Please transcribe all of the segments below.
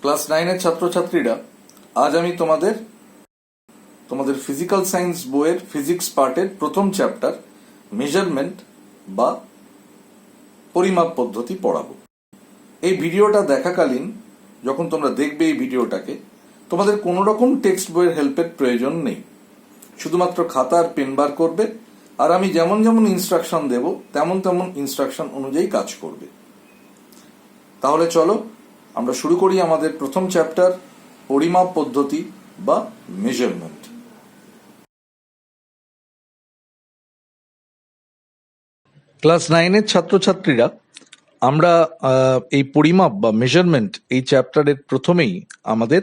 Class 9-এর ছাত্রছাত্রীরা, আজ আমি তোমাদের ফিজিক্যাল সায়েন্স বইয়ের ফিজিক্স পার্টের প্রথম চ্যাপ্টার মেজারমেন্ট বা পরিমাপ পদ্ধতি পড়াবো। এই ভিডিওটা দেখাকালীন যখন তোমরা দেখবে এই ভিডিওটাকে, তোমাদের কোনো রকম টেক্সট বইয়ের হেল্পের প্রয়োজন নেই। শুধুমাত্র খাতা আর পেন বার করবে, আর আমি যেমন যেমন ইনস্ট্রাকশন দেব তেমন তেমন ইনস্ট্রাকশন অনুযায়ী কাজ করবে। তাহলে চলো আমরা শুরু করি আমাদের প্রথম চ্যাপ্টার পরিমাপ পদ্ধতি বা মেজারমেন্ট। ক্লাস 9-এর ছাত্রছাত্রীরা, আমরা এই পরিমাপ বা মেজারমেন্ট এই চ্যাপ্টারের প্রথমেই আমাদের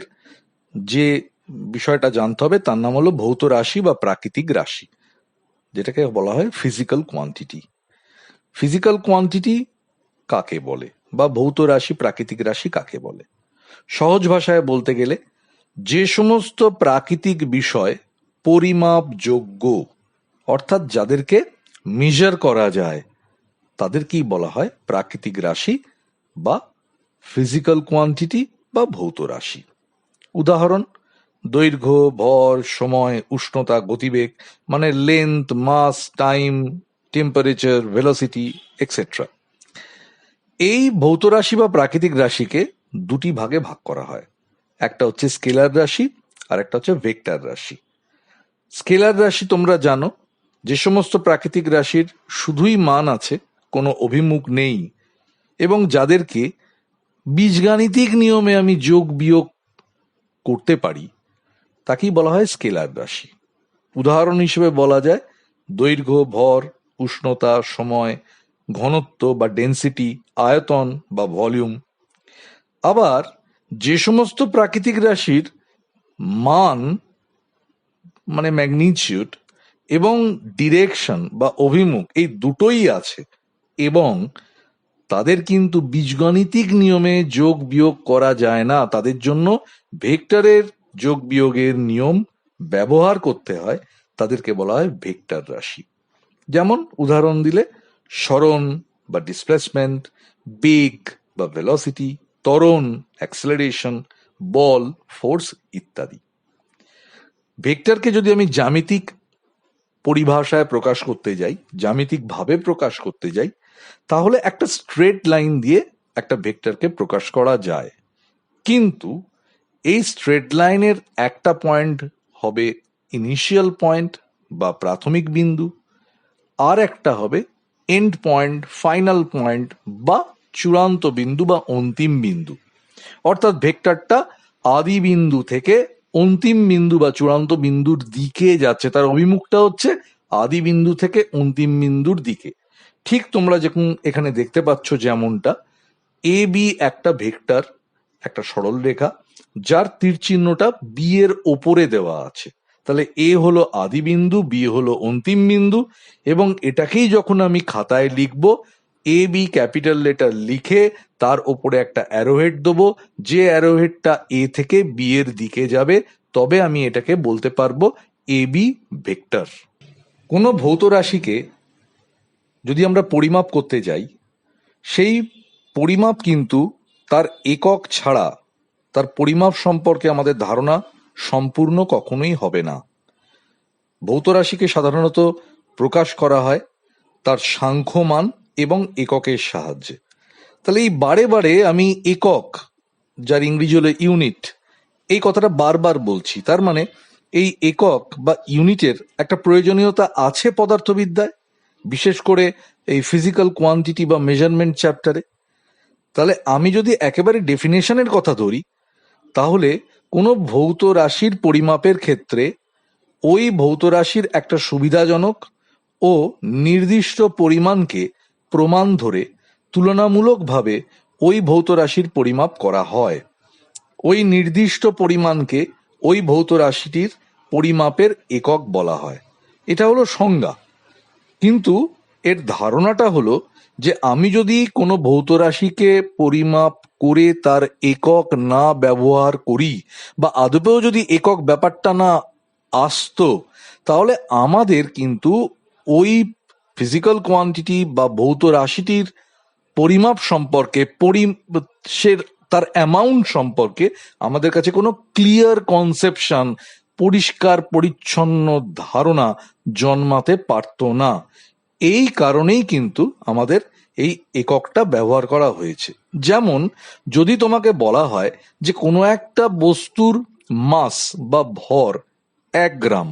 যে বিষয়টা জানতে হবে তার নাম হলো ভৌত রাশি বা প্রাকৃতিক রাশি, যেটাকে বলা হয় ফিজিক্যাল কোয়ান্টিটি। ফিজিক্যাল কোয়ান্টিটি কাকে বলে বা ভৌত রাশি প্রাকৃতিক রাশি কাকে বলে? সহজ ভাষায় বলতে গেলে যে সমস্ত প্রাকৃতিক বিষয় পরিমাপযোগ্য, অর্থাৎ যাদেরকে মেজার করা যায়, তাদেরকেই বলা হয় প্রাকৃতিক রাশি বা ফিজিক্যাল কোয়ান্টিটি বা ভৌত রাশি। উদাহরণ: দৈর্ঘ্য, ভর, সময়, উষ্ণতা, গতিবেগ, মানে লেন্থ, মাস, টাইম, টেম্পারেচার, ভেলোসিটি এক্সেট্রা। এই ভৌত রাশি বা প্রাকৃতিক রাশিকে দুটি ভাগে ভাগ করা হয়। একটা হচ্ছে স্কেলার রাশি আর একটা হচ্ছে ভেক্টর রাশি। স্কেলার রাশি তোমরা জানো, যে সমস্ত প্রাকৃতিক রাশির শুধুই মান আছে, কোনো অভিমুখ নেই, এবং যাদেরকে বীজগাণিতিক নিয়মে আমি যোগ বিয়োগ করতে পারি, তাকেই বলা হয় স্কেলার রাশি। উদাহরণ হিসেবে বলা যায় দৈর্ঘ্য, ভর, উষ্ণতা, সময়, ঘনত্ব বা ডেন্সিটি, আয়তন বা ভলিউম। আবার যে সমস্ত প্রাকৃতিক রাশির মান মানে ম্যাগনিটিউড এবং ডিরেকশন বা অভিমুখ এই দুটোই আছে, এবং তাদের কিন্তু বীজগণিতিক নিয়মে যোগ বিয়োগ করা যায় না, তাদের জন্য ভেক্টরের যোগ বিয়োগের নিয়ম ব্যবহার করতে হয়, তাদেরকে বলা হয় ভেক্টর রাশি। যেমন উদাহরণ দিলে সরণ বা ডিসপ্লেসমেন্ট, বেগ বা ভেলোসিটি, ত্বরণ অ্যাক্সেলারেশন, বল ফোর্স ইত্যাদি। ভেক্টরকে যদি আমি জ্যামিতিক পরিভাষায় প্রকাশ করতে যাই, জ্যামিতিক ভাবে প্রকাশ করতে যাই, তাহলে একটা স্ট্রেট লাইন দিয়ে একটা ভেক্টরকে প্রকাশ করা যায়। কিন্তু এই স্ট্রেট লাইনের একটা পয়েন্ট হবে ইনিশিয়াল পয়েন্ট বা প্রাথমিক বিন্দু, আর একটা হবে এন্ড পয়েন্ট, ফাইনাল পয়েন্ট বা চূড়ান্ত বিন্দু বা অন্তিম বিন্দু। অর্থাৎ ভেক্টরটা আদি বিন্দু থেকে অন্তিম বিন্দু বা চূড়ান্ত বিন্দুর দিকে যাচ্ছে, তার অভিমুখটা হচ্ছে আদি বিন্দু থেকে অন্তিম বিন্দুর দিকে। ঠিক তোমরা যখন এখানে দেখতে পাচ্ছ যেমনটা, এ বি একটা ভেক্টর, একটা সরল রেখা, যার তীর চিহ্নটা বি এর ওপরে দেওয়া আছে। তাহলে এ হলো আদি বিন্দু, বি হলো অন্তিম বিন্দু, এবং এটাকেই যখন আমি খাতায় লিখব, এ বি ক্যাপিটাল লেটার লিখে তার ওপরে একটা অ্যারোহেড দেবো, যে অ্যারোহেডটা এ থেকে বি এর দিকে যাবে, তবে আমি এটাকে বলতে পারবো এ বি ভেক্টর। কোনো ভৌত রাশিকে যদি আমরা পরিমাপ করতে যাই, সেই পরিমাপ কিন্তু তার একক ছাড়া তার পরিমাপ সম্পর্কে আমাদের ধারণা সম্পূর্ণ কখনোই হবে না। ভৌত রাশিকে সাধারণত প্রকাশ করা হয় তার সাংখ্যমান এবং এককের সাহায্যে। তাহলে এই বারে বারে আমি একক, যার ইংরেজি হলো ইউনিট, এই কথাটা বারবার বলছি। তার মানে এই একক বা ইউনিটের একটা প্রয়োজনীয়তা আছে পদার্থবিদ্যায়, বিশেষ করে এই ফিজিক্যাল কোয়ান্টিটি বা মেজারমেন্ট চ্যাপ্টারে। তাহলে আমি যদি একেবারে ডেফিনেশনের কথা ধরি, তাহলে কোনো ভৌত রাশির পরিমাপের ক্ষেত্রে ওই ভৌত রাশির একটা সুবিধাজনক ও নির্দিষ্ট পরিমাণকে প্রমাণ ধরে তুলনামূলকভাবে ওই ভৌত রাশির পরিমাপ করা হয়। ওই নির্দিষ্ট পরিমাণকে ওই ভৌত রাশিটির পরিমাপের একক বলা হয়। এটা হলো সংজ্ঞা। কিন্তু এর ধারণাটা হলো যে আমি যদি কোনো ভৌত রাশিকে পরিমাপ করে তার একক না ব্যবহার করি, বা আদপেও যদি একক ব্যাপারটা না আসতো, তাহলে আমাদের কিন্তু ওই ফিজিক্যাল কোয়ান্টিটি বা ভৌত রাশিটির পরিমাপ সম্পর্কে তার অ্যামাউন্ট সম্পর্কে আমাদের কাছে কোনো ক্লিয়ার কনসেপশন, পরিষ্কার পরিচ্ছন্ন ধারণা জন্মাতে পারতো না। এই কারণেই কিন্তু আমাদের এই এককটা ব্যবহার করা হয়েছে। যেমন যদি তোমাকে বলা হয় যে কোনো একটা বস্তুর মাস বা ভর 1 গ্রাম,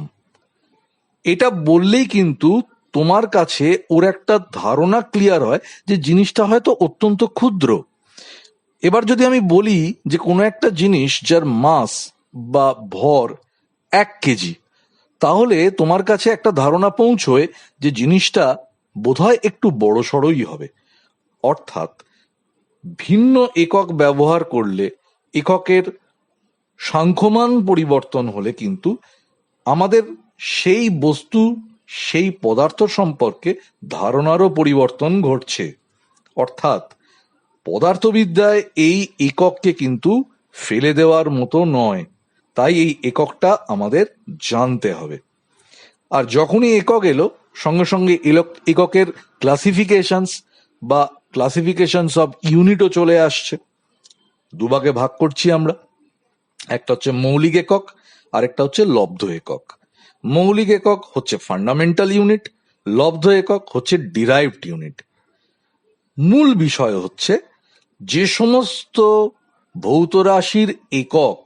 এটা বললেই কিন্তু তোমার কাছে ওর একটা ধারণা ক্লিয়ার হয় যে জিনিসটা হয়তো অত্যন্ত ক্ষুদ্র। এবার যদি আমি বলি যে কোনো একটা জিনিস যার মাস বা ভর 1 কেজি, তাহলে তোমার কাছে একটা ধারণা পৌঁছয় যে জিনিসটা বোধহয় একটু বড় সড়ই হবে। অর্থাৎ ভিন্ন একক ব্যবহার করলে, এককের সাংখ্যমান পরিবর্তন হলে কিন্তু আমাদের সেই বস্তু, সেই পদার্থ সম্পর্কে ধারণারও পরিবর্তন ঘটছে। অর্থাৎ পদার্থবিদ্যায় এই একককে কিন্তু ফেলে দেওয়ার মতো নয়, তাই এই এককটা আমাদের জানতে হবে। আর যখনই একক এলো, সঙ্গে সঙ্গে এককের ক্লাসিফিকেশনস বা ক্লাসিফিকেশনস অফ ইউনিটও চলে আসছে। দুভাগে ভাগ করছি আমরা, একটা হচ্ছে মৌলিক একক আর একটা হচ্ছে লব্ধ একক। মৌলিক একক হচ্ছে ফান্ডামেন্টাল ইউনিট, লব্ধ একক হচ্ছে ডিরাইভড ইউনিট। মূল বিষয় হচ্ছে যে সমস্ত ভৌত রাশির একক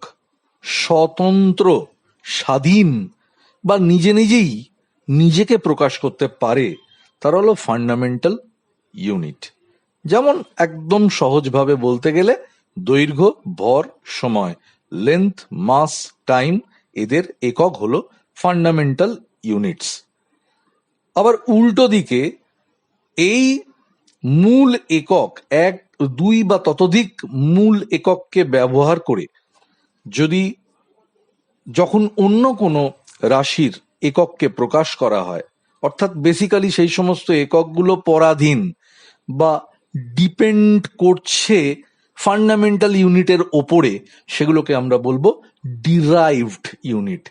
স্বতন্ত্র, স্বাধীন বা নিজে নিজেই নিজেকে প্রকাশ করতে পারে, তারা হলো ফান্ডামেন্টাল ইউনিট। যেমন একদম সহজভাবে বলতে গেলে দৈর্ঘ্য, ভর, সময়, লেন্থ, মাস, টাইম, এদের একক হলো ফান্ডামেন্টাল ইউনিটস। আবার উল্টো দিকে এই মূল একক, 1, 2 বা ততোধিক মূল একককে ব্যবহার করে যদি যখন অন্য কোনো রাশির একককে প্রকাশ করা হয়, অর্থাৎ বেসিক্যালি সেই সমস্ত এককগুলো পরাধীন বা ডিপেন্ড করছে ফান্ডামেন্টাল ইউনিটের ওপরে, সেগুলোকে আমরা বলবো ডিরাইভড ইউনিট।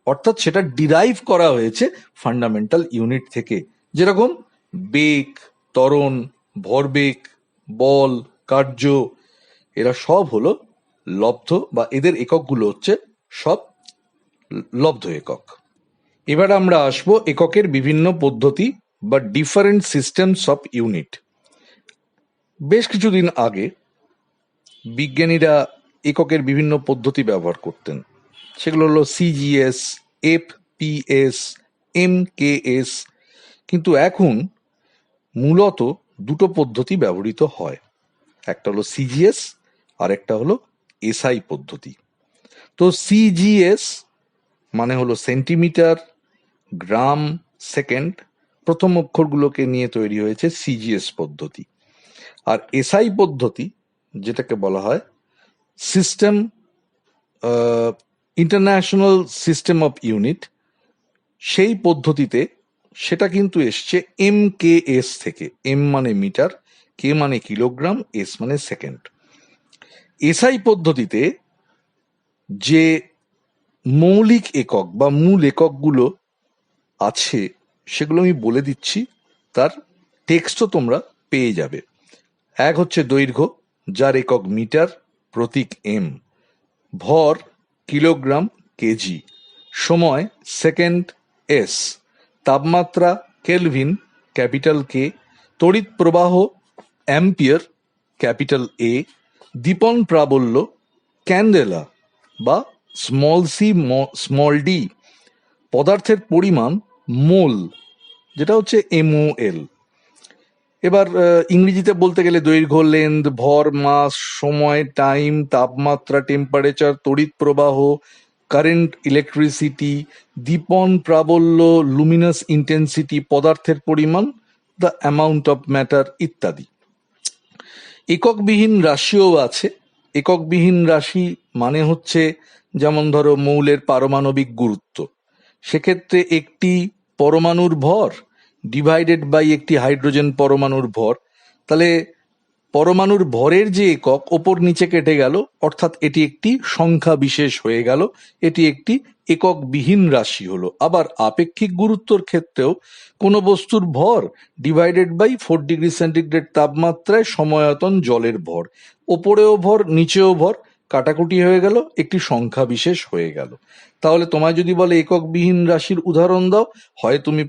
অর্থাৎ সেটা ডিরাইভ করা হয়েছে ফান্ডামেন্টাল ইউনিট থেকে। যেরকম বেগ, ত্বরণ, ভরবেগ, বল, কার্য, এরা সব হলো লব্ধ, বা এদের এককগুলো হচ্ছে সব লব্ধ একক। এবার আমরা আসবো এককের বিভিন্ন পদ্ধতি বা ডিফারেন্ট সিস্টেমস অফ ইউনিট। বেশ কিছুদিন আগে বিজ্ঞানীরা এককের বিভিন্ন পদ্ধতি ব্যবহার করতেন। সেগুলো হলো সিজিএস, এফপিএস, এমকেএস। কিন্তু এখন মূলত দুটো পদ্ধতি ব্যবহৃত হয়, একটা হলো সিজিএস আর একটা হলো এসআই পদ্ধতি। তো সিজিএস মানে হলো সেন্টিমিটার, গ্রাম, সেকেন্ড, প্রথম অক্ষরগুলোকে নিয়ে তৈরি হয়েছে সিজিএস পদ্ধতি। আর এসআই পদ্ধতি, যেটাকে বলা হয় system, international system of unit, সেই পদ্ধতিতে সেটা কিন্তু এসছে এমকেএস থেকে। এম মানে মিটার, কে মানে কিলোগ্রাম, এস মানে সেকেন্ড। এসআই পদ্ধতিতে যে মৌলিক একক বা মূল এককগুলো আছে সেগুলো আমি বলে দিচ্ছি, তার টেক্সটও তোমরা পেয়ে যাবে। এক হচ্ছে দৈর্ঘ্য, যার একক মিটার, প্রতীক এম। ভর কিলোগ্রাম, কেজি। সময় সেকেন্ড, এস। তাপমাত্রা কেলভিন, ক্যাপিটাল কে। তড়িৎ প্রবাহ অ্যাম্পিয়ার, ক্যাপিটাল এ। দীপন প্রাবল্য ক্যান্ডেলা বা স্মল সি স্মল ডি। পদার্থের পরিমাণ মোল, যেটা হচ্ছে MOL। এবার ইংরেজিতে বলতে গেলে দৈর্ঘ্য লেন্থ, ভর মাস, সময় টাইম, তাপমাত্রা টেম্পারেচার, তড়িৎ প্রবাহ কারেন্ট ইলেকট্রিসিটি, দীপন প্রাবল্য লুমিনাস ইন্টেন্সিটি, পদার্থের পরিমাণ দ্য অ্যামাউন্ট অফ ম্যাটার ইত্যাদি। এককবিহীন রাশিও আছে। এককবিহীন রাশি মানে হচ্ছে যেমন ধরো মৌলের পারমাণবিক গুরুত্ব, সেক্ষেত্রে একটি পরমাণুর ভর ডিভাইডেড বাই একটি হাইড্রোজেন পরমাণুর ভর, তাহলে পরমাণুর ভরের যে একক ওপর নিচে কেটে গেল, অর্থাৎ এটি একটি সংখ্যা বিশেষ হয়ে গেল, এটি একটি এককবিহীন রাশি হলো। আবার আপেক্ষিক গুরুত্বর ক্ষেত্রেও কোনো বস্তুর ভর ডিভাইডেড বাই 4°C তাপমাত্রায় সময়তন জলের ভর, ওপরেও ভর নিচেও ভর, কাটাকুটি হয়ে গেল, একটি সংখ্যা বিশেষ হয়ে গেল। তাহলে তোমায় যদি বলে এককবিহীন রাশির উদাহরণ দাও, হয় তুমি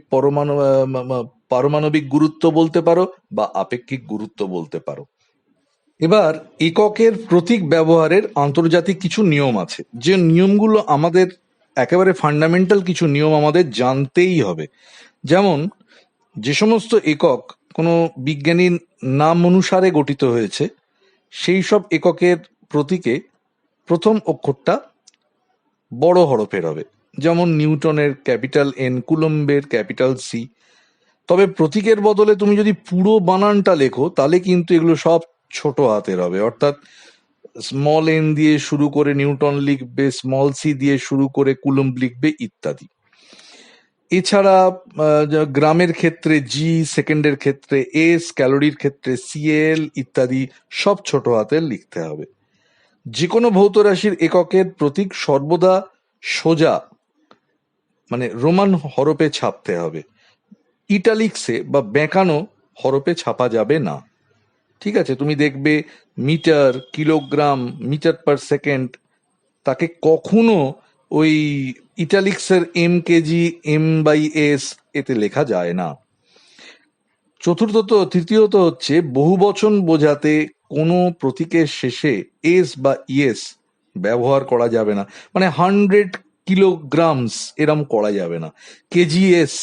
পারমাণবিক গুরুত্ব বলতে পারো বা আপেক্ষিক গুরুত্ব বলতে পারো। এবার এককের প্রতীক ব্যবহারের আন্তর্জাতিক কিছু নিয়ম আছে, যে নিয়মগুলো আমাদের একেবারে ফান্ডামেন্টাল কিছু নিয়ম আমাদের জানতেই হবে। যেমন যে সমস্ত একক কোনো বিজ্ঞানীর নাম অনুসারে গঠিত হয়েছে, সেই সব এককের প্রতীকে প্রথম অক্ষরটা বড় হরফের হবে, যেমন নিউটনের ক্যাপিটাল এন, কুলম্বের ক্যাপিটাল সি। তবে প্রতীকের বদলে তুমি যদি পুরো বানানটা লেখো তাহলে কিন্তু এগুলো সব ছোট হাতের হবে, অর্থাৎ স্মল এন দিয়ে শুরু করে নিউটন লিখবে, স্মল সি দিয়ে শুরু করে কুলম্ব লিখবে ইত্যাদি। এছাড়া গ্রামের ক্ষেত্রে জি, সেকেন্ডের ক্ষেত্রে এস, ক্যালোরির ক্ষেত্রে সিএল ইত্যাদি সব ছোট হাতের লিখতে হবে। যে কোনো ভৌত রাশির এককের প্রতীক সর্বদা সোজা মানে রোমান হরফে ছাপতে হবে, ইটালিক্সে বা বেঁকানো হরফে ছাপা যাবে না। ঠিক আছে, তুমি দেখবে metre, kilogram, metre per second, তাকে কখনো ওই ইটালিক্সের M KG, M by S এতে লেখা যায় না। তৃতীয়ত হচ্ছে বহু বচন বোঝাতে কোনো প্রতীকের শেষে এস বা ইএস ব্যবহার করা যাবে না, মানে 100 কিলোগ্রামস এরম করা যাবে না, কেজিএস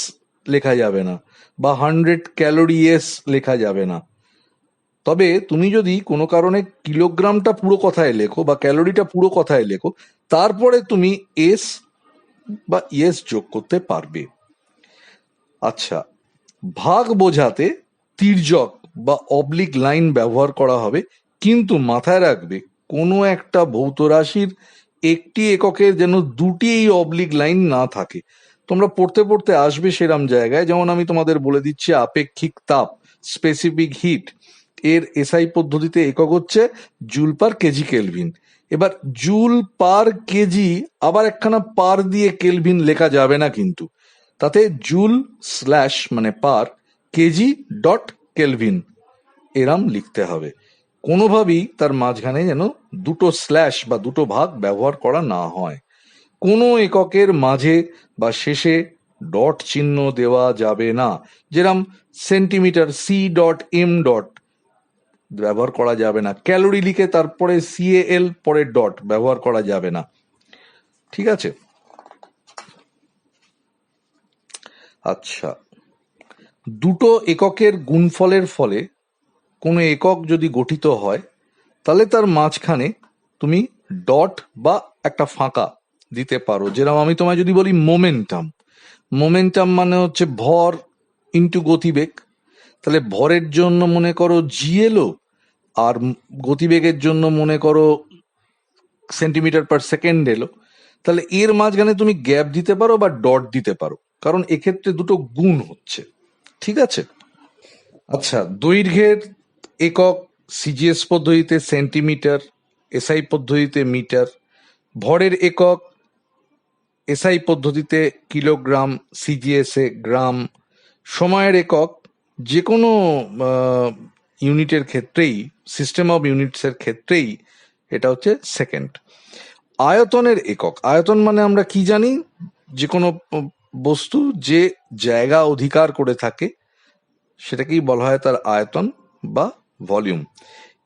লেখা যাবে না, বা 100 ক্যালোরিএস লেখা যাবে না। তবে তুমি যদি কোনো কারণে কিলোগ্রামটা পুরো কথায় লেখো বা ক্যালোরিটা পুরো কথায় লেখো, তারপরে তুমি এস বা ইএস যোগ করতে পারবে। আচ্ছা, ভাগ বোঝাতে তির্যক বা অবলিক লাইন ব্যবহার করা হবে, কিন্তু মাথায় রাখবে কোনো একটা ভৌত রাশির একটি এককের যেন দুটি এই অবলিক লাইন না থাকে। তোমরা পড়তে পড়তে আসবে সেরাম জায়গায়, যেমন আমি তোমাদের বলে দিচ্ছি আপেক্ষিক তাপ, স্পেসিফিক হিট, এর এসআই পদ্ধতিতে একক হচ্ছে জুল পার কেজি কেলভিন। এবার জুল পার কেজি আবার একখানা পার দিয়ে কেলভিন লেখা যাবে না, কিন্তু তাতে জুল স্ল্যাশ মানে পার, কেজি ডট কেলভিন এরাম লিখতে হবে। কোনোভাবেই তার মাঝখানে যেন দুটো স্ল্যাশ বা দুটো ভাগ ব্যবহার করা না হয়। কোনো এককের মাঝে বা শেষে ডট চিহ্ন দেওয়া যাবে না, যেরম centimetre c dot m dot ব্যবহার করা যাবে না, ক্যালোরি লিখে তারপরে সিএএল পরে ডট ব্যবহার করা যাবে না। ঠিক আছে। আচ্ছা, দুটো এককের গুণফলের ফলে কোনো একক যদি গঠিত হয়, তাহলে তার মাঝখানে তুমি ডট বা একটা ফাঁকা দিতে পারো। যেরকম আমি তোমায় যদি বলি মোমেন্টাম, মোমেন্টাম মানে হচ্ছে ভর ইন্টু গতিবেগ, তাহলে ভরের জন্য মনে করো জি এলো, আর গতিবেগের জন্য মনে করো সেন্টিমিটার পার সেকেন্ড এলো। তাহলে এর মাঝখানে তুমি গ্যাপ দিতে পারো বা ডট দিতে পারো, কারণ এক্ষেত্রে দুটো গুণ হচ্ছে। ঠিক আছে। আচ্ছা, দৈর্ঘ্যের একক সিজিএস পদ্ধতিতে সেন্টিমিটার, এসআই পদ্ধতিতে মিটার। ভরের একক এসআই পদ্ধতিতে কিলোগ্রাম, সিজিএসে গ্রাম। সময়ের একক যে কোনো ইউনিটের ক্ষেত্রেই, সিস্টেম অফ ইউনিটসের ক্ষেত্রেই এটা হচ্ছে সেকেন্ড। আয়তনের একক, আয়তন মানে আমরা কি জানি, যে কোনো বস্তু যে জায়গা অধিকার করে থাকে সেটাকেই বলা হয় তার আয়তন বা ভলিউম।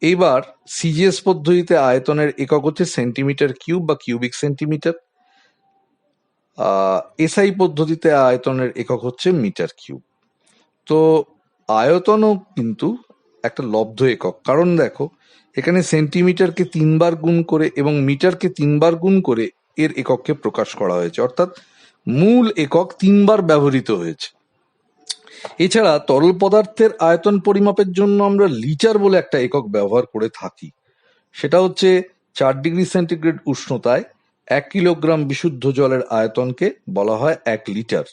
এইবার সিজিএস পদ্ধতিতে আয়তনের একক হচ্ছে সেন্টিমিটার কিউব বা কিউবিক সেন্টিমিটার। এসআই পদ্ধতিতে আয়তনের একক হচ্ছে মিটার কিউব। তো আয়তনও কিন্তু একটা লব্ধ একক, কারণ দেখো এখানে সেন্টিমিটারকে 3 বার গুণ করে এবং মিটারকে 3 বার গুণ করে এর একককে প্রকাশ করা হয়েছে, অর্থাৎ মূল একক 3 বার ব্যবহৃত হয়েছে। এছাড়া তরল পদার্থের আয়তন পরিমাপের জন্য আমরা লিটার বলে একটা একক ব্যবহার করে থাকি। সেটা হচ্ছে 4°C উষ্ণতায় 1 কিলোগ্রাম বিশুদ্ধ জলের আয়তনকে বলা হয় 1 লিটার।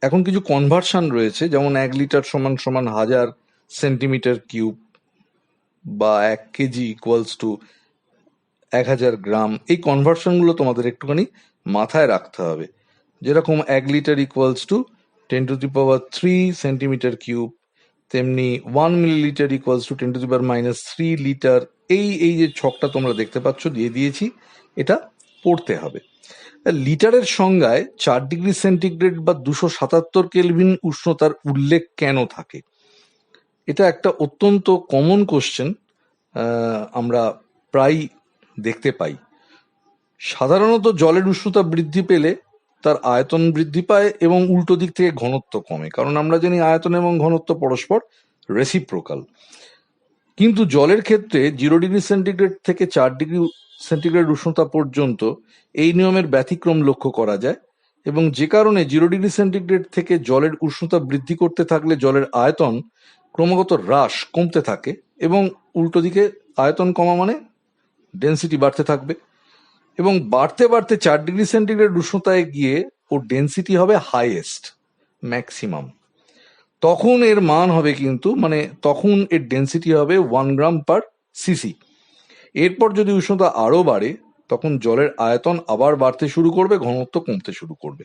এখন কিছু কনভার্সন রয়েছে, যেমন 1 লিটার সমান সমান 1000 সেন্টিমিটার কিউব, বা 1 কেজি ইকুয়ালস টু 1000 গ্রাম, এই কনভার্সনগুলো তোমাদের একটুখানি মাথায় রাখতে হবে। যেরকম 1 litre equals to 10⁻³ centimetre cube, তেমনি 1 মিলিলিটার ইকুয়ালস টু 10⁻³ লিটার। এই যে ছকটা তোমরা দেখতে পাচ্ছ দিয়ে দিয়েছি, এটা পড়তে হবে। লিটারের সংজ্ঞায় 4 ডিগ্রি সেন্টিগ্রেড বা 277 কেলভিন উষ্ণতার উল্লেখ কেন থাকে? এটা একটা অত্যন্ত কমন কোশ্চেন, আমরা প্রায় দেখতে পাই। সাধারণত জলের উষ্ণতা বৃদ্ধি পেলে তার আয়তন বৃদ্ধি পায় এবং উল্টো দিক থেকে ঘনত্ব কমে, কারণ আমরা জানি আয়তন এবং ঘনত্ব পরস্পর রেসিপ্রোকাল। কিন্তু জলের ক্ষেত্রে 0 ডিগ্রি সেন্টিগ্রেড থেকে 4 ডিগ্রি সেন্টিগ্রেড উষ্ণতা পর্যন্ত এই নিয়মের ব্যতিক্রম লক্ষ্য করা যায়, এবং যে কারণে 0 ডিগ্রি সেন্টিগ্রেড থেকে জলের উষ্ণতা বৃদ্ধি করতে থাকলে জলের আয়তন ক্রমাগত কমতে থাকে, এবং উল্টো দিকে আয়তন কমা মানে ডেন্সিটি বাড়তে থাকবে, এবং বাড়তে বাড়তে 4 ডিগ্রি সেন্টিগ্রেড উষ্ণতায় গিয়ে ওর ডেন্সিটি হবে হাইয়েস্ট, ম্যাক্সিমাম। তখন এর মান হবে কিন্তু তখন এর ডেন্সিটি হবে 1 গ্রাম পার সিসি। এরপর যদি উষ্ণতা আরো বাড়ে তখন জলের আয়তন আবার বাড়তে শুরু করবে, ঘনত্ব কমতে শুরু করবে।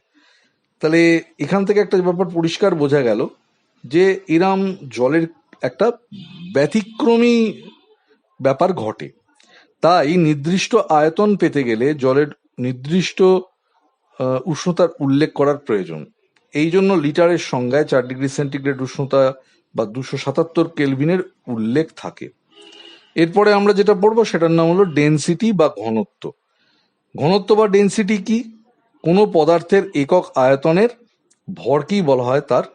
তাহলে এখান থেকে একটা ব্যাপার পরিষ্কার বোঝা গেল যে এরম জলের একটা ব্যতিক্রমী ব্যাপার ঘটে। তাই নির্দিষ্ট আয়তন পেতে গেলে জলের নির্দিষ্ট উষ্ণতার উল্লেখ করার প্রয়োজন। এই জন্য লিটারের সংজ্ঞায় 4 ডিগ্রি সেন্টিগ্রেড উষ্ণতা বা 277 কেলভিনের উল্লেখ থাকে। এরপরে আমরা যেটা পড়বো সেটার নাম হলো ডেন্সিটি বা ঘনত্ব। ঘনত্ব বা ডেন্সিটি কি? কোনো পদার্থের একক আয়তনের ভরকেই বলা হয় তার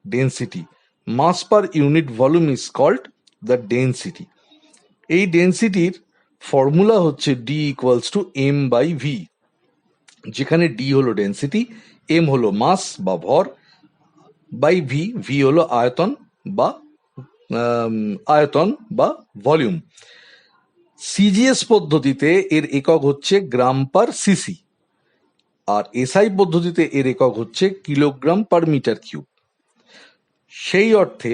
ডেন্সিটি। Mass per unit volume is called the density. এই ডেন্সিটির ফর্মুলা হচ্ছে D ইকুয়ালস টু m/v, যেখানে D হলো ডেন্সিটি, m হলো মাস বা ভর, বাই v হলো আয়তন বা ভলিউম। সিজিএস পদ্ধতিতে এর একক হচ্ছে গ্রাম পার সিসি, আর এসআই পদ্ধতিতে এর একক হচ্ছে কিলোগ্রাম পার মিটার কিউব। সেই অর্থে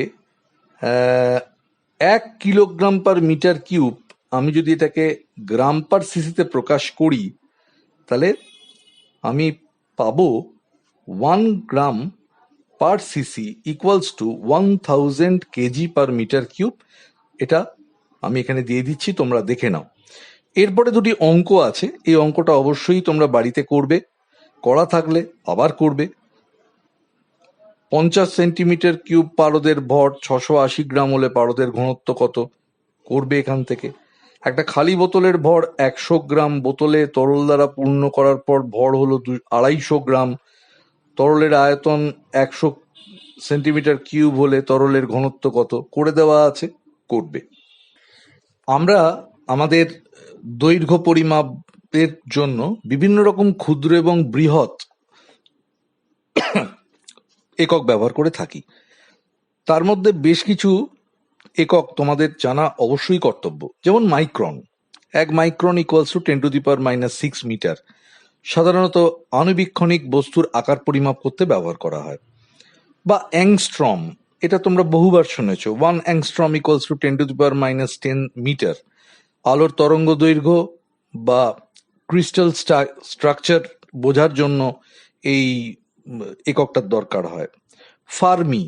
1 কিলোগ্রাম পার মিটার কিউব আমি যদি এটাকে গ্রাম পার সিসিতে প্রকাশ করি তাহলে আমি পাবো 1 gram per CC equals to 1000 KG per metre cube. এটা আমি এখানে দিয়ে দিচ্ছি, তোমরা দেখে নাও। এরপরে দুটি অঙ্ক আছে, এই অঙ্কটা অবশ্যই তোমরা বাড়িতে করবে, করা থাকলে আবার করবে। 50 সেন্টিমিটার কিউব পারদের ভর 680 গ্রাম হলে পারদের ঘনত্ব কত? করবে এখান থেকে। একটা খালি বোতলের ভর 100 গ্রাম, বোতলে তরল দ্বারা পূর্ণ করার পর ভর হলো 250 গ্রাম, তরলের আয়তন 100 সেন্টিমিটার কিউব হলে তরলের ঘনত্ব কত? করে দেওয়া আছে, করবে। আমরা আমাদের দৈর্ঘ্য পরিমাপের জন্য বিভিন্ন রকম ক্ষুদ্র এবং বৃহৎ একক ব্যবহার করে থাকি। তার মধ্যে বেশ কিছু একক তোমাদের জানা অবশ্যই কর্তব্য, যেমন micron. 1 micron equals to 10⁻⁶ metre. সাধারণত আণুবীক্ষণিক বস্তুর আকার পরিমাপ করতে ব্যবহার করা হয়। বা অ্যাংস্ট্রম, এটা তোমরা বহুবার শুনেছ। 1 অ্যাংস্ট্রম ইকুয়ালস টু 10⁻10 মিটার। আলোর তরঙ্গ দৈর্ঘ্য বা ক্রিস্টাল স্ট্রাকচার বোঝার জন্য এই এককটার দরকার হয়। ফার্মি,